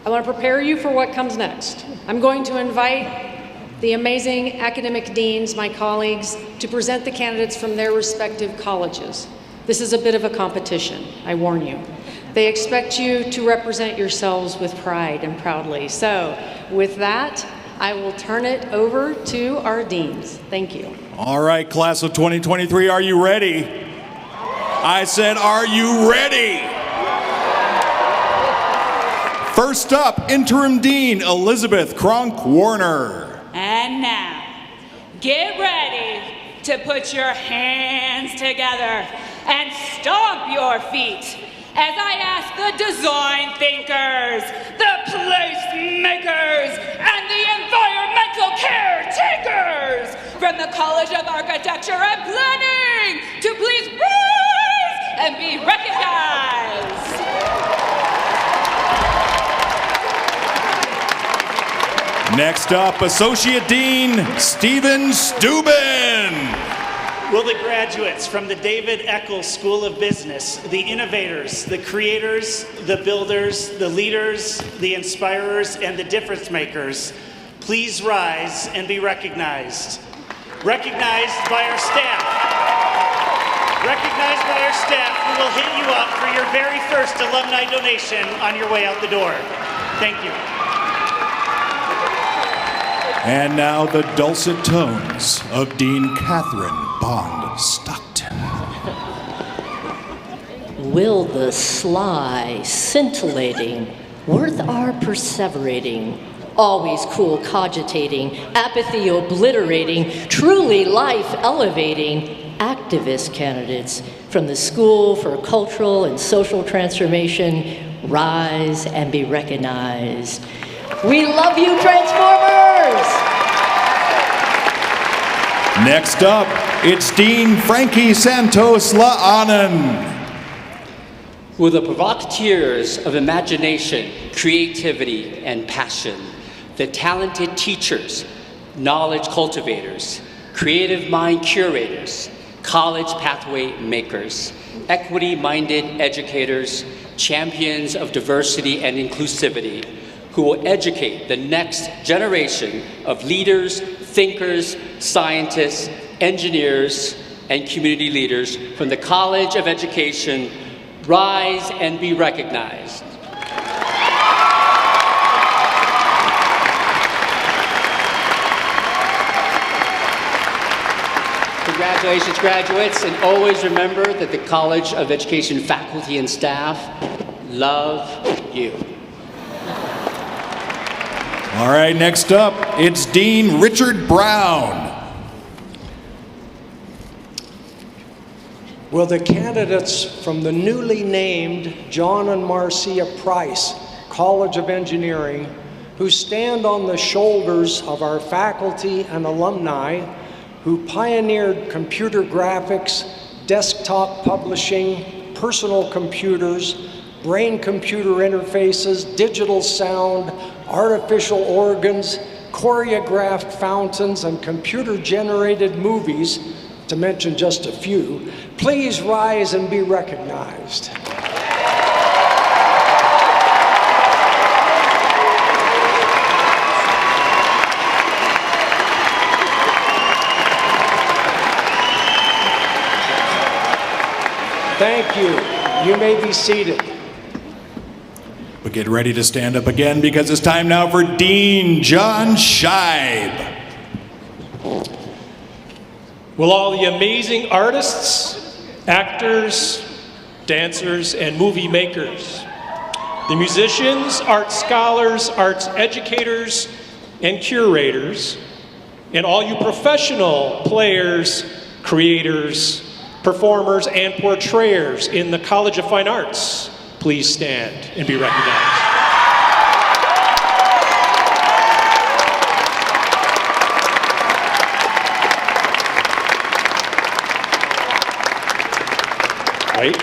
I want to prepare you for what comes next. I'm going to invite the amazing academic deans, my colleagues, to present the candidates from their respective colleges. This is a bit of a competition, I warn you. They expect you to represent yourselves with pride and proudly. So, with that, I will turn it over to our deans. Thank you. All right, class of 2023, are you ready? I said, are you ready? First up, Interim Dean Elizabeth Cronk-Warner. And now, get ready to put your hands together and stomp your feet as I ask the design thinkers, the placemakers, and the environmental caretakers from the College of Architecture and Planning to please rise and be recognized. Next up, Associate Dean Stephen Steuben. Will the graduates from the David Eccles School of Business, the innovators, the creators, the builders, the leaders, the inspirers, and the difference makers, please rise and be recognized? Recognized by our staff. Recognized by our staff who will hit you up for your very first alumni donation on your way out the door. Thank you. And now the dulcet tones of Dean Catherine Bond Stockton. Will the sly, scintillating, worth our perseverating, always cool cogitating, apathy obliterating, truly life elevating, activist candidates from the School for Cultural and Social Transformation rise and be recognized? We love you, Transformers! Next up, it's Dean Frankie Santos La'anen. Will the provocateurs of imagination, creativity, and passion, the talented teachers, knowledge cultivators, creative mind curators, college pathway makers, equity-minded educators, champions of diversity and inclusivity, who will educate the next generation of leaders, thinkers, scientists, engineers, and community leaders from the College of Education, rise and be recognized. Congratulations, graduates, and always remember that the College of Education faculty and staff love you. All right, next up, it's Dean Richard Brown. Will the candidates from the newly named John and Marcia Price College of Engineering, who stand on the shoulders of our faculty and alumni, who pioneered computer graphics, desktop publishing, personal computers, brain-computer interfaces, digital sound, artificial organs, choreographed fountains, and computer-generated movies, to mention just a few, please rise and be recognized. Thank you. You may be seated. But get ready to stand up again because it's time now for Dean John Scheib. Will all the amazing artists, actors, dancers, and movie makers, the musicians, art scholars, arts educators, and curators, and all you professional players, creators, performers, and portrayers in the College of Fine Arts, please stand and be recognized.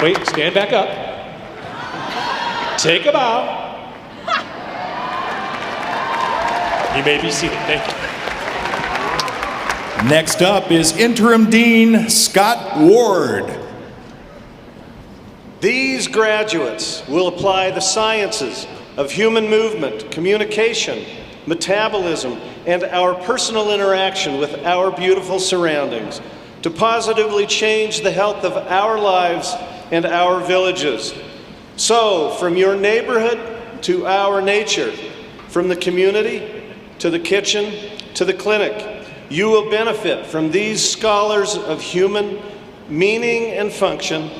Wait, stand back up. Take a bow. You may be seated, thank you. Next up is Interim Dean Scott Ward. These graduates will apply the sciences, of human movement, communication, metabolism, and our personal interaction with our beautiful surroundings to positively change the health of our lives and our villages. So, from your neighborhood to our nature, from the community to the kitchen to the clinic, you will benefit from these scholars of human meaning and function.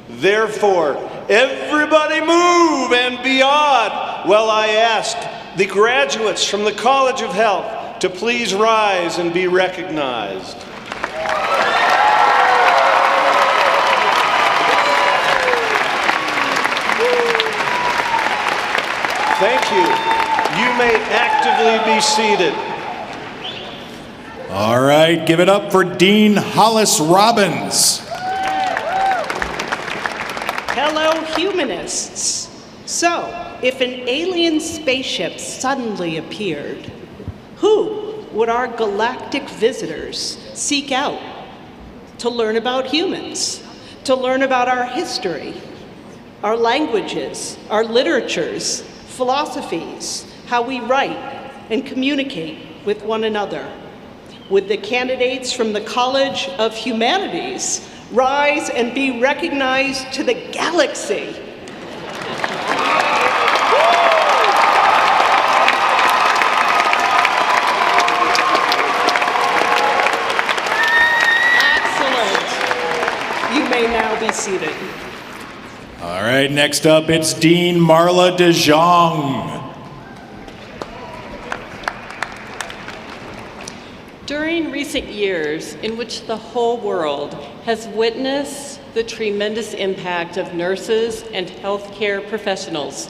Therefore, everybody move and beyond. Well, I ask the graduates from the College of Health to please rise and be recognized. Thank you. You may actively be seated. All right, give it up for Dean Hollis Robbins. Hello, humanists. So, if an alien spaceship suddenly appeared, who would our galactic visitors seek out to learn about humans, to learn about our history, our languages, our literatures, philosophies, how we write and communicate with one another? Would the candidates from the College of Humanities rise and be recognized to the galaxy? Excellent. You may now be seated. All right, next up, it's Dean Marla DeJong. During recent years, in which the whole world has witnessed the tremendous impact of nurses and healthcare professionals,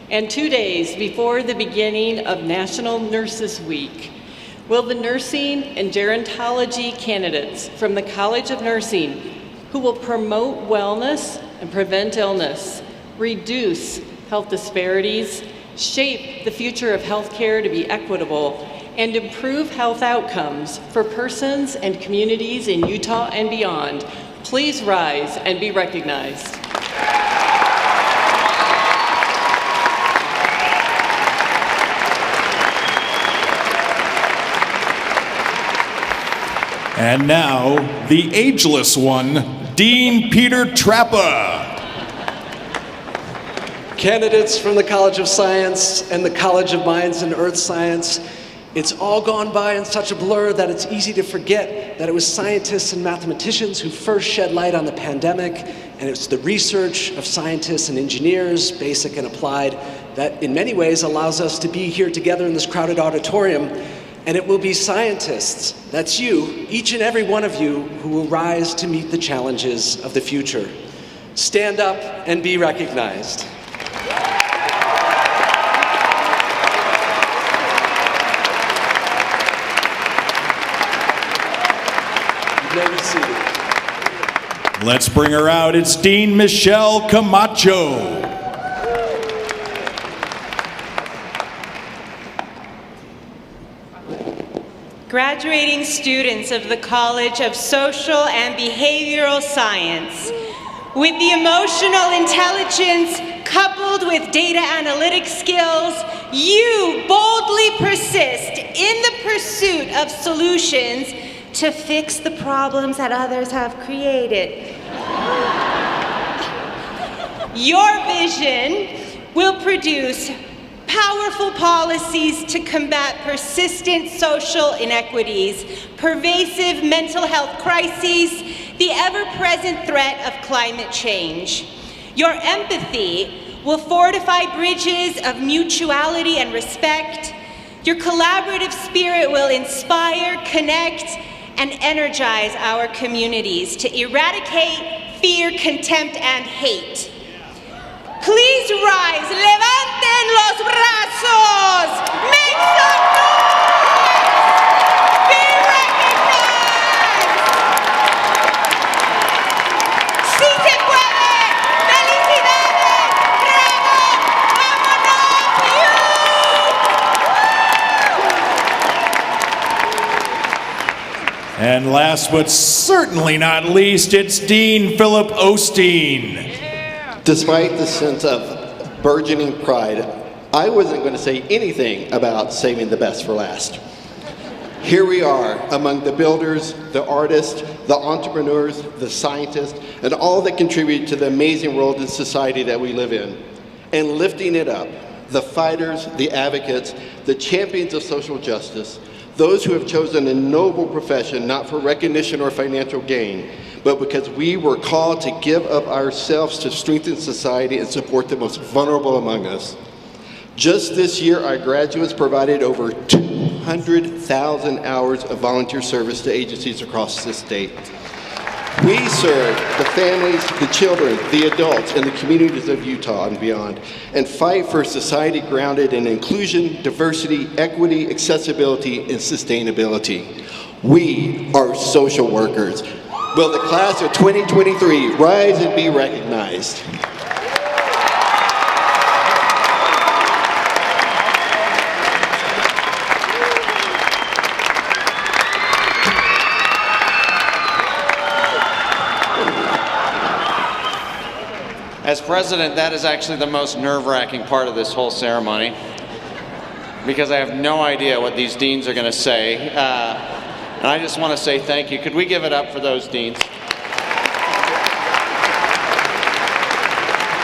and 2 days before the beginning of National Nurses Week, will the nursing and gerontology candidates from the College of Nursing, who will promote wellness and prevent illness, reduce health disparities, shape the future of healthcare to be equitable, and improve health outcomes for persons and communities in Utah and beyond, please rise and be recognized. And now, the ageless one, Dean Peter Trappa. Candidates from the College of Science and the College of Mines and Earth Science, it's all gone by in such a blur that it's easy to forget that it was scientists and mathematicians who first shed light on the pandemic, and it's the research of scientists and engineers, basic and applied, that in many ways allows us to be here together in this crowded auditorium. And it will be scientists, that's you, each and every one of you, who will rise to meet the challenges of the future. Stand up and be recognized. You may be seated. Let's bring her out. It's Dean Michelle Camacho. Graduating students of the College of Social and Behavioral Science, with the emotional intelligence coupled with data analytic skills, you boldly persist in the pursuit of solutions to fix the problems that others have created. Your vision will produce powerful policies to combat persistent social inequities, pervasive mental health crises, the ever-present threat of climate change. Your empathy will fortify bridges of mutuality and respect. Your collaborative spirit will inspire, connect, and energize our communities to eradicate fear, contempt, and hate. Please rise, levanten los brazos, make some noise, be recognized. Sí se puede, felicidades, bravo, vámonos, And last but certainly not least, it's Dean Philip Osteen. Despite the sense of burgeoning pride I wasn't going to say anything about saving the best for last. Here we are among the builders, the artists, the entrepreneurs, the scientists, and all that contribute to the amazing world and society that we live in. And lifting it up, the fighters, the advocates, the champions of social justice, those who have chosen a noble profession not for recognition or financial gain, but because we were called to give up ourselves to strengthen society and support the most vulnerable among us. Just this year, our graduates provided over 200,000 hours of volunteer service to agencies across the state. We serve the families, the children, the adults, and the communities of Utah and beyond, and fight for a society grounded in inclusion, diversity, equity, accessibility, and sustainability. We are social workers. Will the class of 2023 rise and be recognized? As president, that is actually the most nerve-wracking part of this whole ceremony, because I have no idea what these deans are going to say. And I just want to say thank you. Could we give it up for those deans?